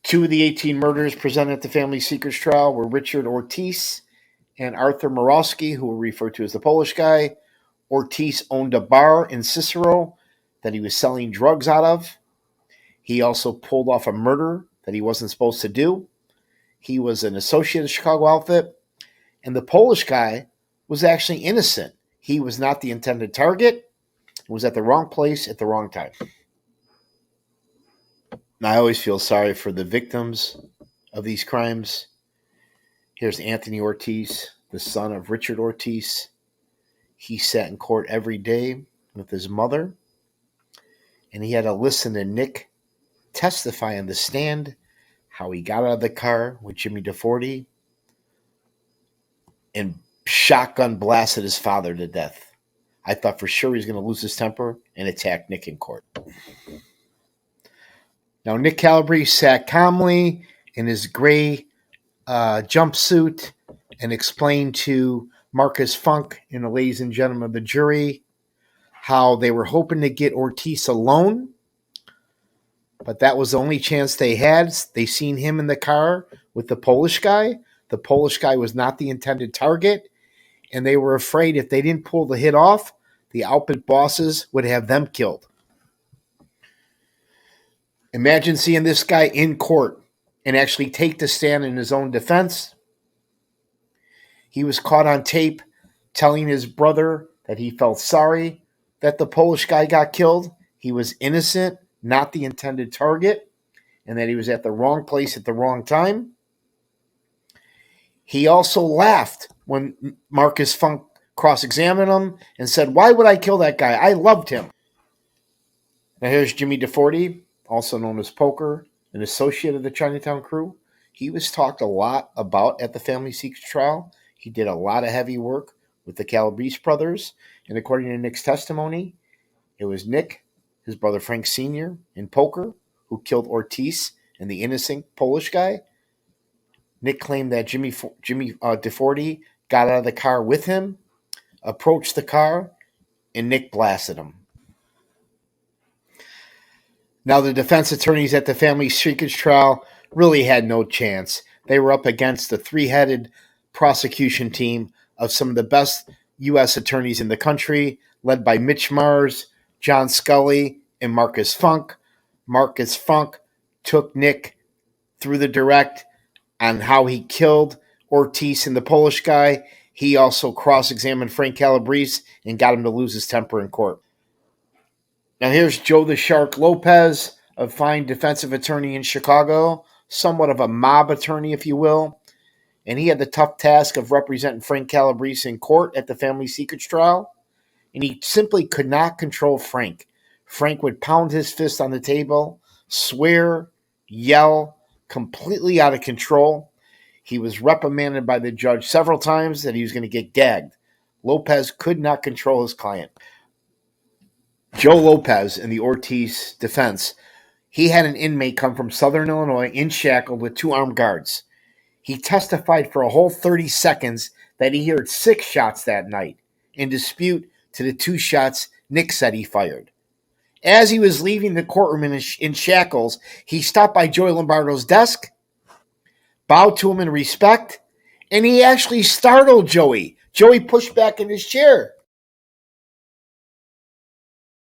Two of the 18 murders presented at the family secrets trial were Richard Ortiz and Arthur Morawski, who were referred to as the Polish guy. Ortiz owned a bar in Cicero that he was selling drugs out of. He also pulled off a murder that he wasn't supposed to do. He was an associate of the Chicago outfit. And the Polish guy was actually innocent. He was not the intended target. He was at the wrong place at the wrong time. And I always feel sorry for the victims of these crimes. Here's Anthony Ortiz, the son of Richard Ortiz. He sat in court every day with his mother, and he had to listen to Nick testify on the stand how he got out of the car with Jimmy DeForti and shotgun blasted his father to death. I thought for sure he was going to lose his temper and attack Nick in court. Now, Nick Calabrese sat calmly in his gray jumpsuit and explained to Marcus Funk and the ladies and gentlemen of the jury how they were hoping to get Ortiz alone, but that was the only chance they had. They seen him in the car with the Polish guy. The Polish guy was not the intended target, and they were afraid if they didn't pull the hit off, the outfit bosses would have them killed. Imagine seeing this guy in court and actually take the stand in his own defense. He was caught on tape telling his brother that he felt sorry that the Polish guy got killed. He was innocent, not the intended target, and that he was at the wrong place at the wrong time. He also laughed when Marcus Funk cross-examined him and said, "Why would I kill that guy? I loved him." Now here's Jimmy DeForti, also known as Poker, an associate of the Chinatown crew. He was talked a lot about at the family secrets trial. He did a lot of heavy work with the Calabrese brothers, and according to Nick's testimony, it was Nick, his brother Frank Sr., and Poker who killed Ortiz and the innocent Polish guy. Nick claimed that Jimmy DeForti got out of the car with him, approached the car, and Nick blasted him. Now, the defense attorneys at the family secrets trial really had no chance. They were up against the three-headed prosecution team of some of the best U.S. attorneys in the country, led by Mitch Mars, John Scully, and Marcus Funk. Marcus Funk took Nick through the direct on how he killed Ortiz and the Polish guy. He also cross-examined Frank Calabrese and got him to lose his temper in court. Now here's Joe the Shark Lopez, a fine defensive attorney in Chicago, somewhat of a mob attorney, if you will. And he had the tough task of representing Frank Calabrese in court at the family secrets trial. And he simply could not control Frank. Frank would pound his fist on the table, swear, yell, completely out of control. He was reprimanded by the judge several times that he was going to get gagged. Lopez could not control his client. Joe Lopez in the Ortiz defense, he had an inmate come from Southern Illinois in shackled with two armed guards. He testified for a whole 30 seconds that he heard 6 shots that night, in dispute to the 2 shots Nick said he fired. As he was leaving the courtroom in shackles, he stopped by Joey Lombardo's desk, bowed to him in respect, and he actually startled Joey. Joey pushed back in his chair.